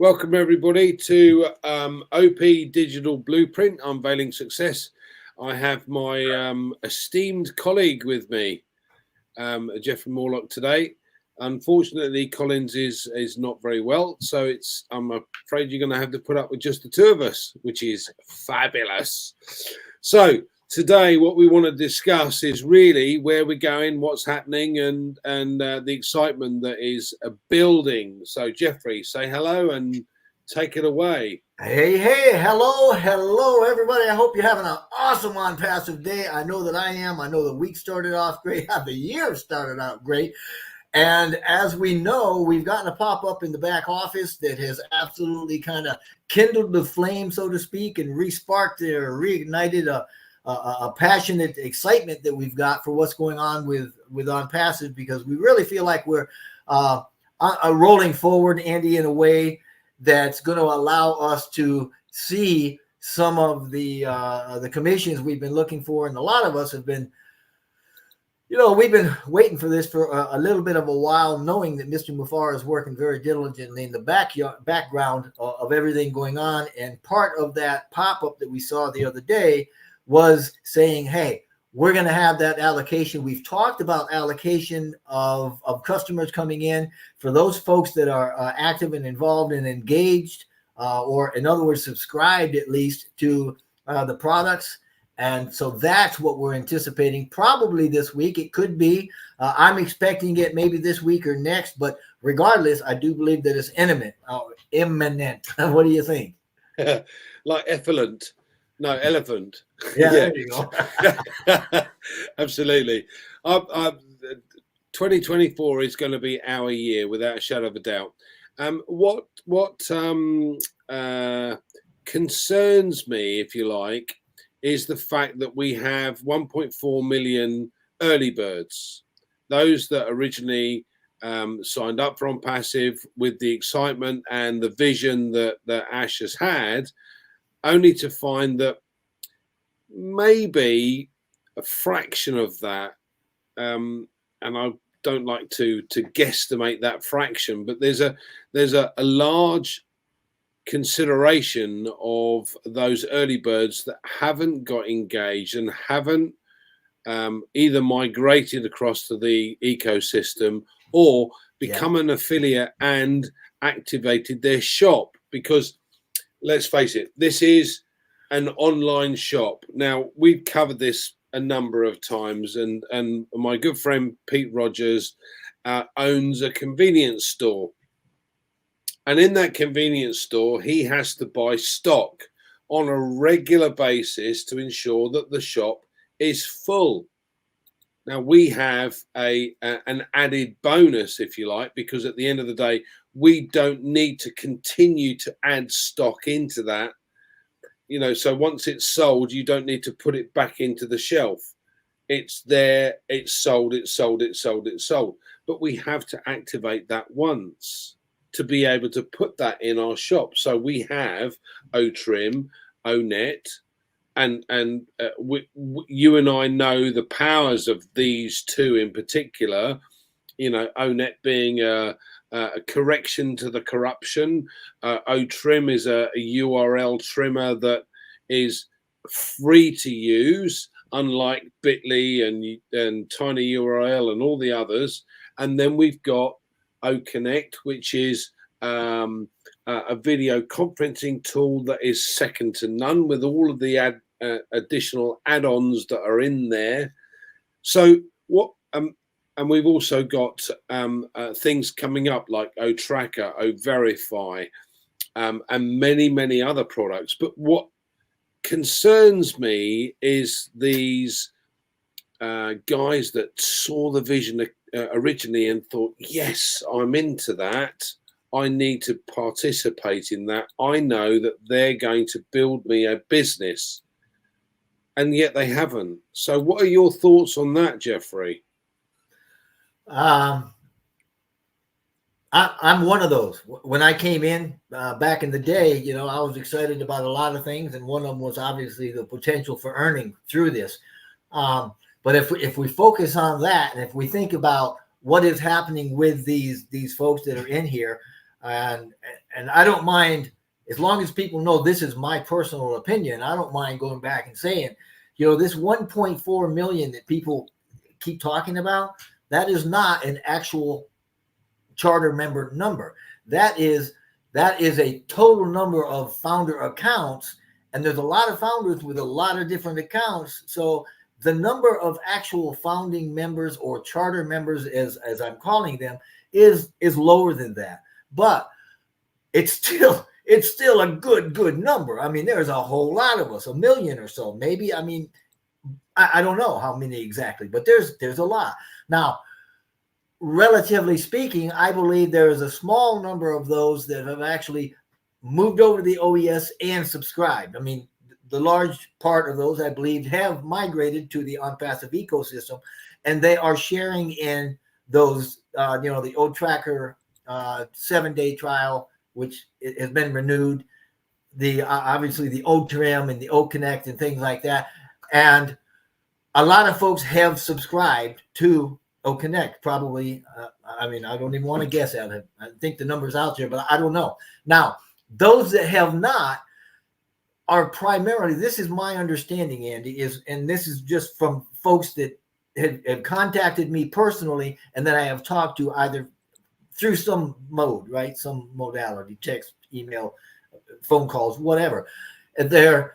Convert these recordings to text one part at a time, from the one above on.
Welcome everybody to OP Digital Blueprint Unveiling Success. I have my esteemed colleague with me, Jeffrey Morlock today. Unfortunately, Collins is not very well, so I'm afraid you're going to have to put up with just the two of us, which is fabulous. So today, what we want to discuss is really where we're going, what's happening, and the excitement that is building. So, Jeffrey, say hello and take it away. Hey, hello, everybody. I hope you're having an awesome OnPassive day. I know that I am. I know the week started off great. The year started out great. And as we know, we've gotten a pop-up in the back office that has absolutely kind of kindled the flame, so to speak, and reignited a passionate excitement that we've got for what's going on with OnPassive, because we really feel like we're rolling forward, Andy, in a way that's going to allow us to see some of the commissions we've been looking for. And a lot of us have been, we've been waiting for this for a little bit of a while, knowing that Mr. Mufar is working very diligently in the background of everything going on. And part of that pop-up that we saw the other day was saying, hey, we're going to have that allocation. We've talked about allocation of customers coming in for those folks that are active and involved and engaged, or in other words, subscribed at least to the products. And so that's what we're anticipating probably this week. It could be, I'm expecting it maybe this week or next, but regardless, I do believe that it's imminent. What do you think? Like effluent. No, elephant. Yeah, there you go. Absolutely. 2024 is going to be our year, without a shadow of a doubt. What concerns me, if you like, is the fact that we have 1.4 million early birds, those that originally signed up for OnPassive with the excitement and the vision that Ash has had, only to find that maybe a fraction of that, and I don't like to guesstimate that fraction, but there's a large consideration of those early birds that haven't got engaged and haven't either migrated across to the ecosystem or become an affiliate and activated their shop. Because let's face it, this is an online shop. Now, we've covered this a number of times, and my good friend Pete Rogers owns a convenience store. And in that convenience store, he has to buy stock on a regular basis to ensure that the shop is full. Now, we have an added bonus, if you like, because at the end of the day, we don't need to continue to add stock into that. So once it's sold, you don't need to put it back into the shelf. It's there, it's sold. But we have to activate that once to be able to put that in our shop. So we have O-Trim, O-Net, and you and I know the powers of these two in particular. O-Net being a correction to the corruption. O-Trim is a URL trimmer that is free to use, unlike Bitly and Tiny URL and all the others. And then we've got O-Connect, which is a video conferencing tool that is second to none, with all of the additional add-ons that are in there. So what? And we've also got things coming up like O-Tracker, O-Verify, and many other products. But what concerns me is these guys that saw the vision originally and thought, yes, I'm into that. I need to participate in that. I know that they're going to build me a business. And yet they haven't. So what are your thoughts on that, Jeffrey? I'm one of those. When I came in back in the day, I was excited about a lot of things, and one of them was obviously the potential for earning through this. But if we focus on that, and if we think about what is happening with these folks that are in here, and I don't mind, as long as people know this is my personal opinion. I don't mind going back and saying, this 1.4 million that people keep talking about, that is not an actual charter member number. That is a total number of founder accounts, and there's a lot of founders with a lot of different accounts. So the number of actual founding members or charter members, as I'm calling them, is lower than that. But it's still a good number. I mean, there's a whole lot of us, 1 million or so, maybe. I mean, I don't know how many exactly, but there's a lot. Now, relatively speaking, I believe there is a small number of those that have actually moved over to the OES and subscribed. I mean, the large part of those, I believe, have migrated to the OnPassive ecosystem, and they are sharing in those, the O Tracker 7-day trial, which has been renewed, the obviously the O Trim and the O Connect and things like that. And a lot of folks have subscribed to O Connect, probably. I don't even want to guess at it. I think the number's out there, but I don't know. Now, those that have not are primarily, this is my understanding, Andy, and this is just from folks that have contacted me personally and that I have talked to either through some mode, right? Some modality, text, email, phone calls, whatever. And they're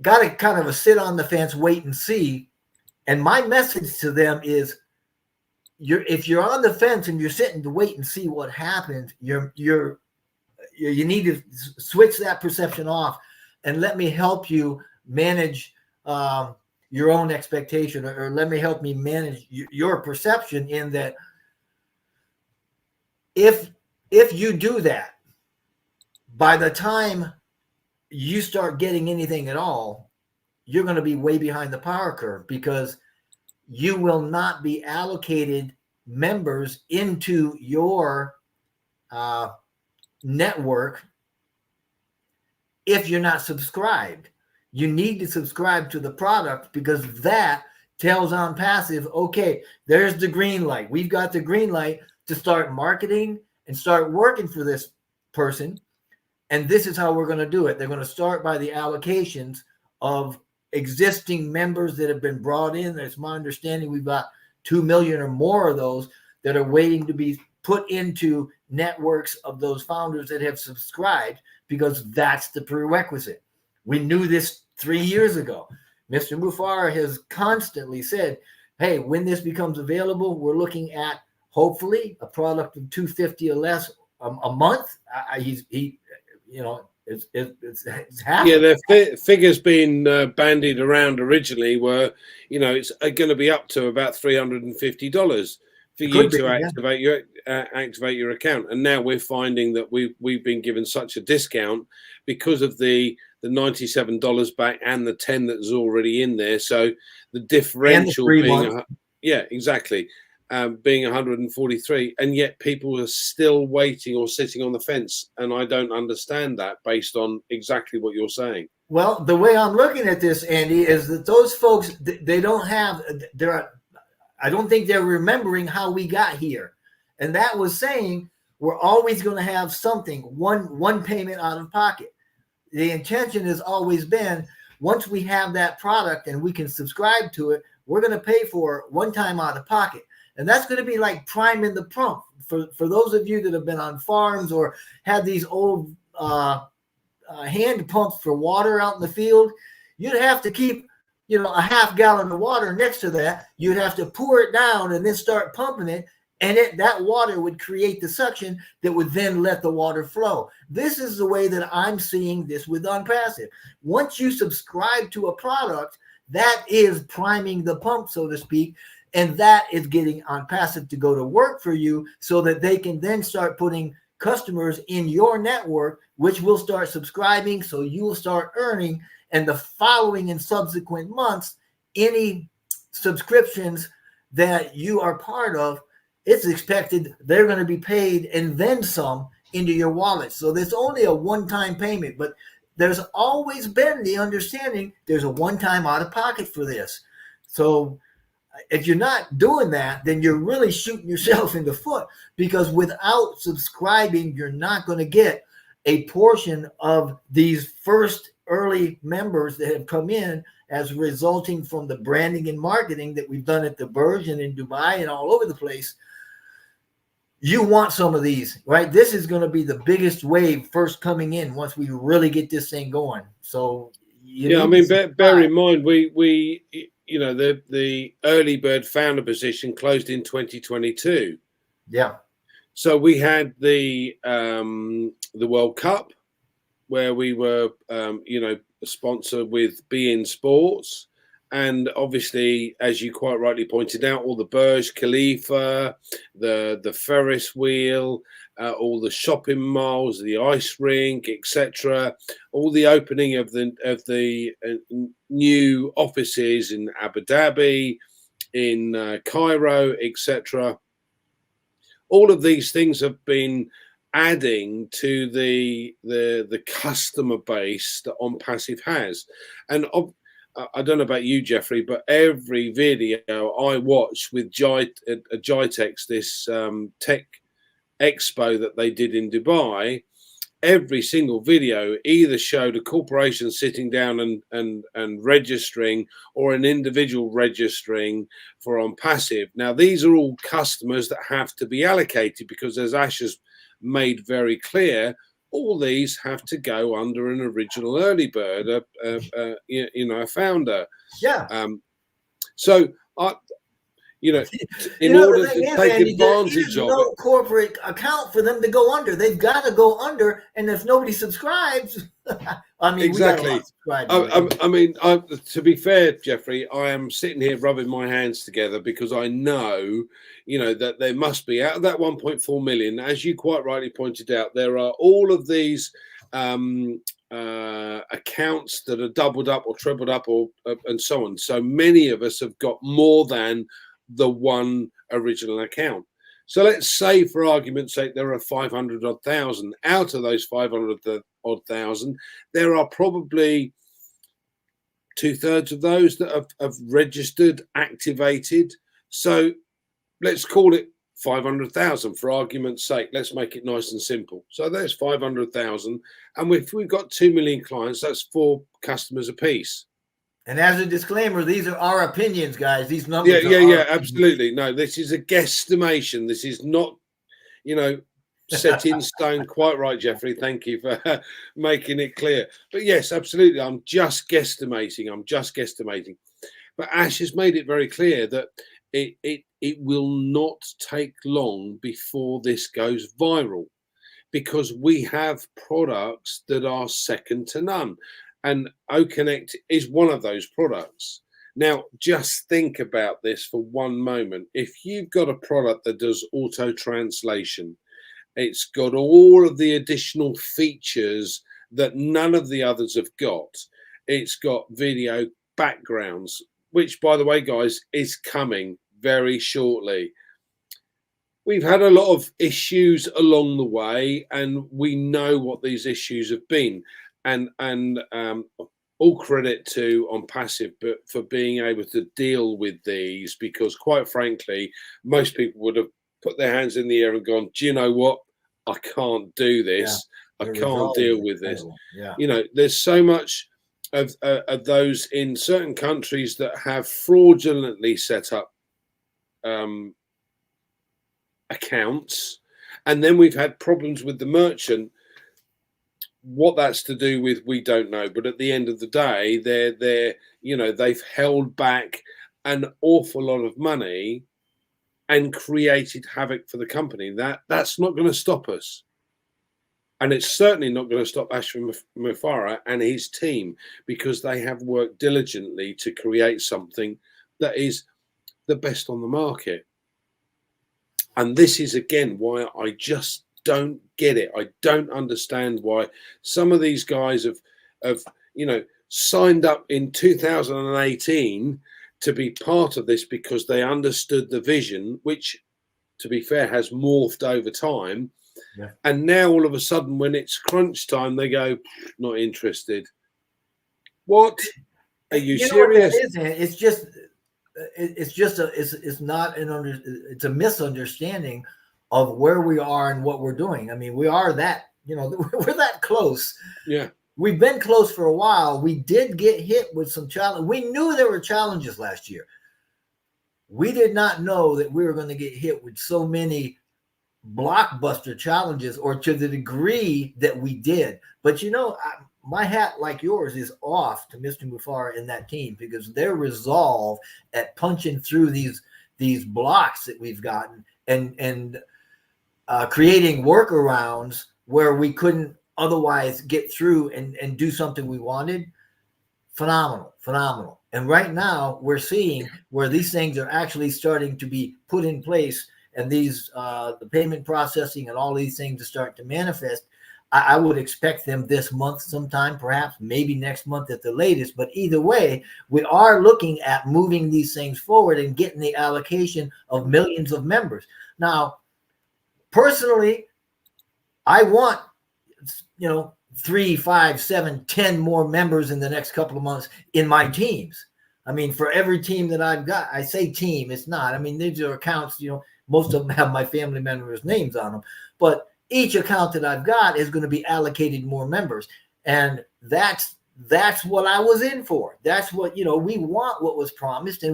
got to kind of a sit on the fence, wait and see. And my message to them is, if you're on the fence and you're sitting to wait and see what happens, you need to switch that perception off and let me help you manage your own expectation, or let me help me manage your perception, in that if you do that, by the time you start getting anything at all, you're going to be way behind the power curve, because you will not be allocated members into your network if you're not subscribed. You need to subscribe to the product, because that tells OnPassive, okay, there's the green light. We've got the green light to start marketing and start working for this person. And this is how we're going to do it. They're going to start by the allocations of existing members that have been brought in. That's my understanding. We've got 2 million or more of those that are waiting to be put into networks of those founders that have subscribed, because that's the prerequisite. We knew this 3 years ago. Mr. Mufara has constantly said, hey, when this becomes available, we're looking at hopefully a product of $250 or less a month. It's happening. Yeah, the figures being bandied around originally were, it's going to be up to about $350 for you to activate your account. And now we're finding that we've been given such a discount because of the $97 back and the 10 that's already in there. So the differential being, yeah, exactly. Being 143, and yet people are still waiting or sitting on the fence, and I don't understand that based on exactly what you're saying. Well, the way I'm looking at this, Andy, is that those folks, they don't have, I don't think they're remembering how we got here, and that was saying we're always going to have something, one payment out of pocket. The intention has always been, once we have that product and we can subscribe to it, we're going to pay for it one time out of pocket. And that's going to be like priming the pump. For those of you that have been on farms or had these old hand pumps for water out in the field, you'd have to keep, a half gallon of water next to that. You'd have to pour it down and then start pumping it. And that water would create the suction that would then let the water flow. This is the way that I'm seeing this with OnPassive. Once you subscribe to a product, that is priming the pump, so to speak. And that is getting OnPassive to go to work for you, so that they can then start putting customers in your network, which will start subscribing. So you will start earning. And the following and subsequent months, any subscriptions that you are part of, it's expected they're going to be paid and then some into your wallet. So there's only a one-time payment, but there's always been the understanding there's a one-time out of pocket for this. So if you're not doing that, then you're really shooting yourself in the foot, because without subscribing, you're not going to get a portion of these first early members that have come in as resulting from the branding and marketing that we've done at the Berks and in Dubai and all over the place. You want some of these, right? This is going to be the biggest wave first coming in once we really get this thing going. So yeah, I mean, bear in mind, we you know, the early bird founder position closed in 2022. Yeah. So we had the World Cup, where we were, you know, sponsored with beIN Sports, and obviously, as you quite rightly pointed out, all the Burj Khalifa, the Ferris wheel, all the shopping malls, the ice rink, etc., all the opening of the new offices in Abu Dhabi, in Cairo, etc. All of these things have been adding to the customer base that OnPassive has. And I don't know about you, Jeffrey, but every video I watch with Gitex, this tech expo that they did in Dubai, every single video either showed a corporation sitting down and registering, or an individual registering for OnPassive. Now, these are all customers that have to be allocated, because as Ash has made very clear, all these have to go under an original early bird, you know, a founder. Yeah. So you know, in order to take advantage of no corporate account for them to go under. They've got to go under, and if nobody subscribes, I mean, exactly. I mean, to be fair, Jeffrey, I am sitting here rubbing my hands together, because I know, you know, that there must be, out of that 1.4 million, as you quite rightly pointed out, there are all of these accounts that are doubled up or trebled up, or and so on. So many of us have got more than the one original account. So let's say, for argument's sake, there are 500 odd thousand. Out of those 500 odd thousand, there are probably 2/3 of those that have registered, activated. So let's call it 500,000 for argument's sake. Let's make it nice and simple. So there's 500,000, and if we've got 2 million clients, that's 4 customers apiece. And as a disclaimer, these are our opinions, guys. These numbers. Yeah, absolutely. No, this is a guesstimation. This is not, you know, set in stone. Quite right, Jeffrey. Thank you for making it clear. But yes, absolutely. I'm just guesstimating. But Ash has made it very clear that it will not take long before this goes viral, because we have products that are second to none. And OConnect is one of those products. Now, just think about this for one moment. If you've got a product that does auto translation, it's got all of the additional features that none of the others have got. It's got video backgrounds, which, by the way, guys, is coming very shortly. We've had a lot of issues along the way, and we know what these issues have been. And all credit to OnPassive for being able to deal with these, because quite frankly, most people would have put their hands in the air and gone, do you know what? I can't do this. Yeah, I can't deal with this. Yeah. You know, there's so much of those in certain countries that have fraudulently set up accounts. And then we've had problems with the merchant. What that's to do with, we don't know. But at the end of the day, they're you know, they've held back an awful lot of money and created havoc for the company. That's not going to stop us. And it's certainly not going to stop Ashwin Mufara and his team, because they have worked diligently to create something that is the best on the market. And this is, again, why I just don't get it. I don't understand why some of these guys have you know, signed up in 2018 to be part of this, because they understood the vision, which, to be fair, has morphed over time. Yeah. And now all of a sudden, when it's crunch time, they go, not interested. What? Are you serious? It's just it's just it's not it's a misunderstanding of where we are and what we're doing. I mean, we are that, we're that close. Yeah. We've been close for a while. We did get hit with some challenge. We knew there were challenges last year. We did not know that we were going to get hit with so many blockbuster challenges, or to the degree that we did. But my hat, like yours, is off to Mr. Mufara and that team, because their resolve at punching through these blocks that we've gotten and creating workarounds where we couldn't otherwise get through and do something we wanted. Phenomenal. And right now we're seeing where these things are actually starting to be put in place, and these the payment processing and all these things are starting to manifest. I would expect them this month sometime, perhaps maybe next month at the latest. But either way, we are looking at moving these things forward and getting the allocation of millions of members. Now, personally, I want 3, 5, 7, 10 more members in the next couple of months in my teams. I mean, for every team that I've got, I say team, it's not. I mean, these are accounts, most of them have my family members' names on them. But each account that I've got is going to be allocated more members. And that's what I was in for. That's what, we want what was promised,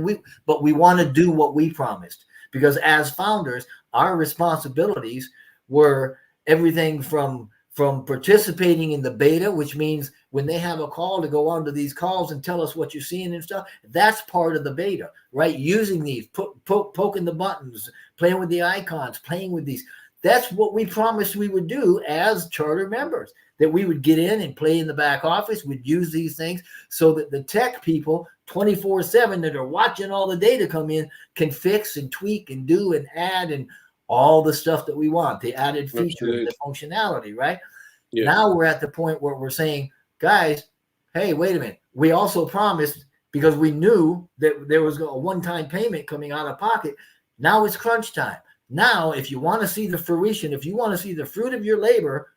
but we want to do what we promised. Because as founders, our responsibilities were everything from participating in the beta, which means when they have a call, to go onto these calls and tell us what you're seeing and stuff. That's part of the beta, right? Using these, poking the buttons, playing with the icons, playing with these. That's what we promised we would do as charter members, that we would get in and play in the back office. We'd use these things so that the tech people 24/7 that are watching all the data come in can fix and tweak and do and add and all the stuff that we want, the added features, the functionality, right? Yeah. Now we're at the point where we're saying, guys, hey, wait a minute. We also promised, because we knew that there was a one-time payment coming out of pocket. Now it's crunch time. Now, if you want to see the fruition, if you want to see the fruit of your labor,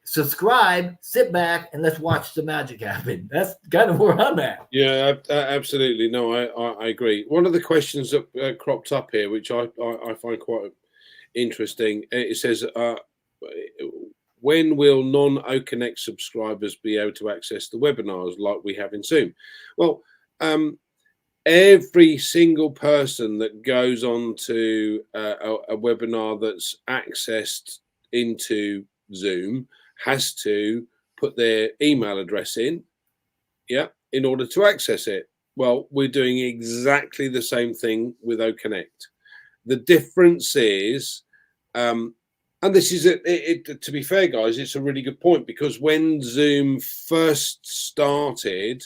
subscribe, sit back, and let's watch the magic happen. That's kind of where I'm at. Yeah, absolutely. No, I agree. One of the questions that cropped up here, which I find quite interesting, it says, when will non-OConnect subscribers be able to access the webinars like we have in Zoom? Well, every single person that goes on to a webinar that's accessed into Zoom has to put their email address in, in order to access it. Well, we're doing exactly the same thing with OConnect. The difference is, and this is to be fair, guys, it's a really good point, because when Zoom first started,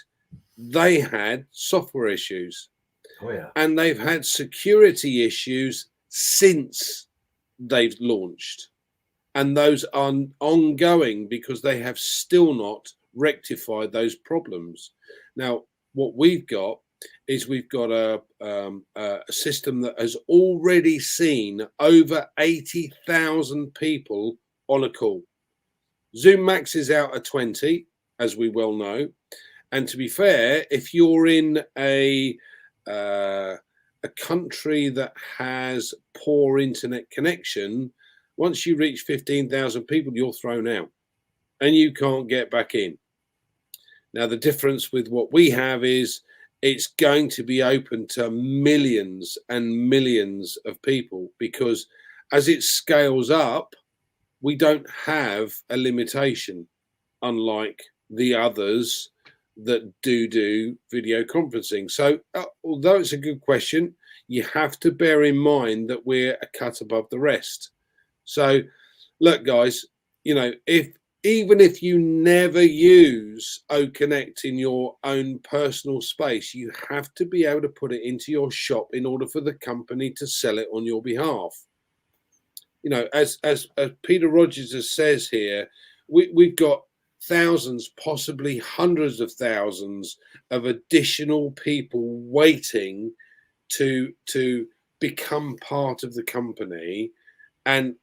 they had software issues. Oh, yeah. And they've had security issues since they've launched. And those are ongoing because they have still not rectified those problems. Now, what we've got is we've got a system that has already seen over 80,000 people on a call. Zoom Max is out at 20, as we well know. And to be fair, if you're in a country that has poor internet connection, once you reach 15,000 people, you're thrown out and you can't get back in. Now, the difference with what we have is it's going to be open to millions and millions of people, because as it scales up, we don't have a limitation, unlike the others that do video conferencing. So although it's a good question, you have to bear in mind that we're a cut above the rest. So look, guys, even if you never use OConnect in your own personal space, you have to be able to put it into your shop in order for the company to sell it on your behalf. As Peter Rogers says here, we've got thousands, possibly hundreds of thousands of additional people waiting to become part of the company. And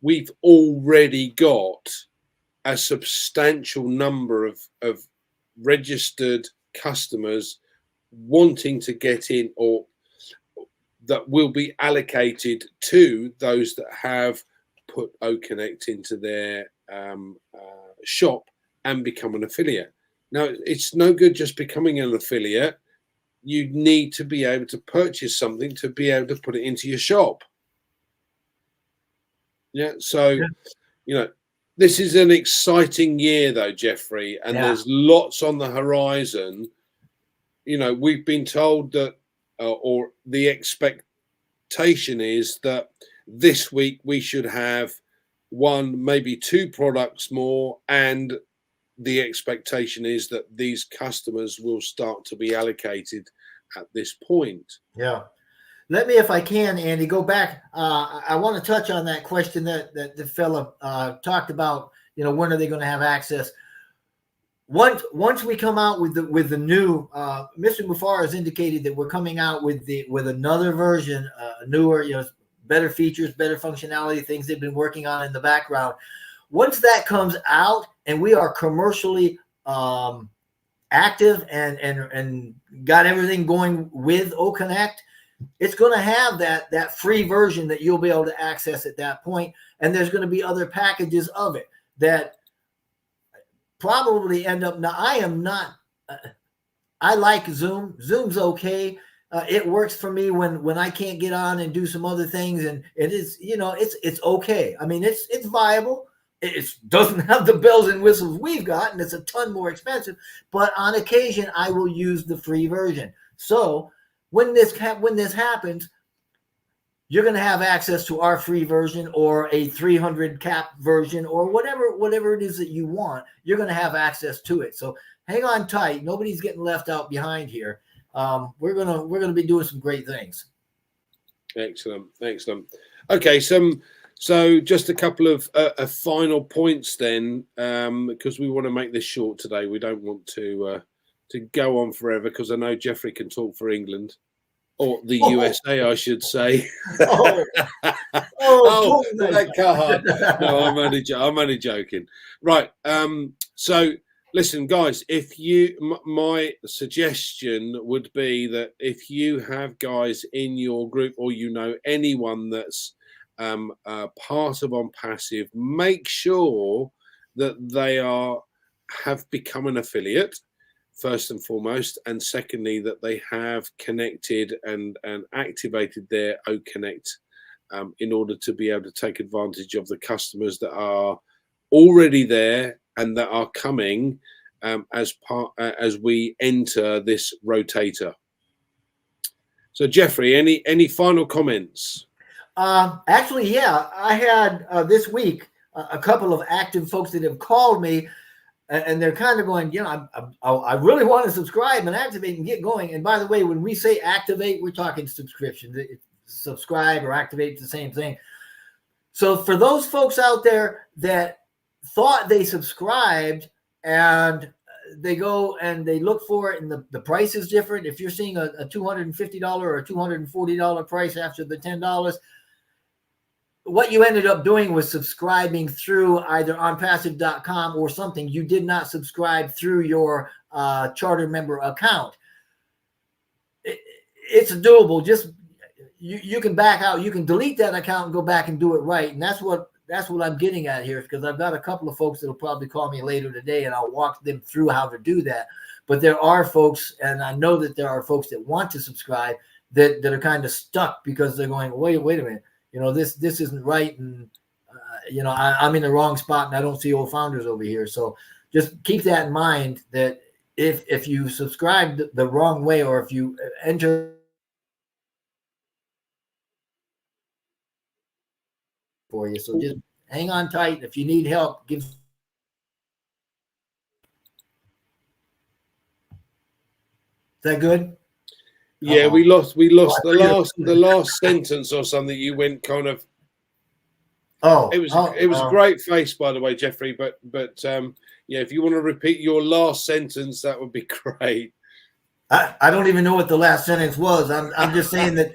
we've already got a substantial number of registered customers wanting to get in, or that will be allocated to those that have put OConnect into their shop and become an affiliate. Now, it's no good just becoming an affiliate. You need to be able to purchase something to be able to put it into your shop. Yeah. So, this is an exciting year though, Jeffrey, and there's lots on the horizon. We've been told that, or the expectation is that this week we should have 1, maybe 2 products more, and the expectation is that these customers will start to be allocated at this point. Yeah. Let me, if I can, Andy, go back. I want to touch on that question that the fella talked about. When are they going to have access? Once we come out with the new, Mr. Mufareh has indicated that we're coming out with another version, newer, better features, better functionality, things they've been working on in the background. Once that comes out and we are commercially active and got everything going with OConnect, it's going to have that free version that you'll be able to access at that point. And there's going to be other packages of it that probably end up. Now, I like Zoom. Zoom's okay. It works for me when I can't get on and do some other things. And it is, it's okay. I mean, it's viable. It doesn't have the bells and whistles we've got, and it's a ton more expensive. But on occasion, I will use the free version. So when this happens, you're going to have access to our free version or a 300 cap version or whatever it is that you want. You're going to have access to it. So hang on tight. Nobody's getting left out behind here. We're gonna be doing some great things. Excellent. Okay, so just a couple of final points then, because we want to make this short today. We don't want to go on forever, because I know Jeffrey can talk for England. Or the USA, I should say. That card. No, I'm only joking. Right. So listen, guys. My suggestion would be that if you have guys in your group, or anyone that's part of OnPassive, make sure that they have become an affiliate, first and foremost, and secondly, that they have connected and activated their OConnect in order to be able to take advantage of the customers that are already there and that are coming as we enter this rotator. So, Jeffrey, any final comments? Actually, yeah, I had this week a couple of active folks that have called me. And they're kind of going, I really want to subscribe and activate and get going. And by the way, when we say activate, we're talking subscription. Subscribe or activate, the same thing. So for those folks out there that thought they subscribed and they go and they look for it and the price is different, if you're seeing a $250 or a $240 price after the $10, what you ended up doing was subscribing through either onpassive.com or something. You did not subscribe through your charter member account. It's doable. Just you can back out. You can delete that account and go back and do it right. And that's what I'm getting at here, because I've got a couple of folks that will probably call me later today, and I'll walk them through how to do that. But there are folks, and I know that there are folks that want to subscribe that are kind of stuck because they're going, wait a minute. This isn't right. And, I'm in the wrong spot and I don't see old founders over here. So just keep that in mind, that if you subscribe the wrong way, or if you enter for you. So just hang on tight. If you need help, give. Is that good? Yeah, we lost the last sentence or something. You went kind of. It was a great face, by the way, Jeffrey. But yeah, if you want to repeat your last sentence, that would be great. I don't even know what the last sentence was. I'm just saying that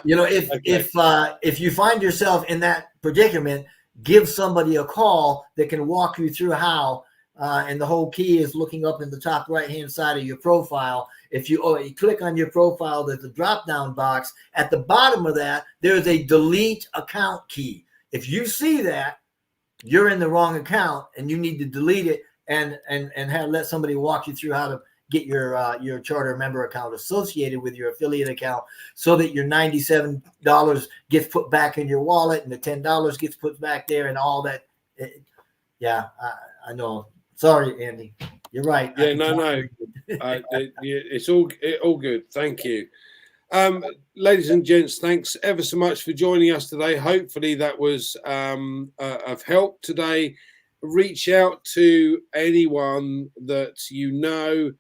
if you find yourself in that predicament, give somebody a call that can walk you through how and the whole key is looking up in the top right-hand side of your profile. If you click on your profile, there's a drop-down box. At the bottom of that, there's a delete account key. If you see that, you're in the wrong account and you need to delete it and let somebody walk you through how to get your charter member account associated with your affiliate account, so that your $97 gets put back in your wallet and the $10 gets put back there and all that. Yeah, I know. Sorry, Andy. You're right. Yeah, no. It's all good. Thank you. Ladies and gents, thanks ever so much for joining us today. Hopefully that was of help today. Reach out to anyone that you know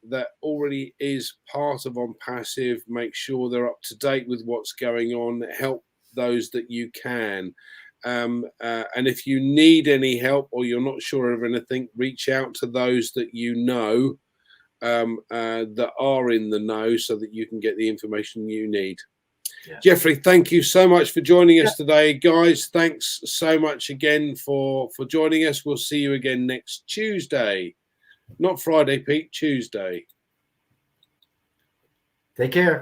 that already is part of OnPassive. Make sure they're up to date with what's going on. Help those that you can. And if you need any help or you're not sure of anything, reach out to those that you know that are in the know, so that you can get the information you need. Yeah. Jeffrey, thank you so much for joining us today. Guys, thanks so much again for joining us. We'll see you again next Tuesday. Not Friday, Pete, Tuesday. Take care.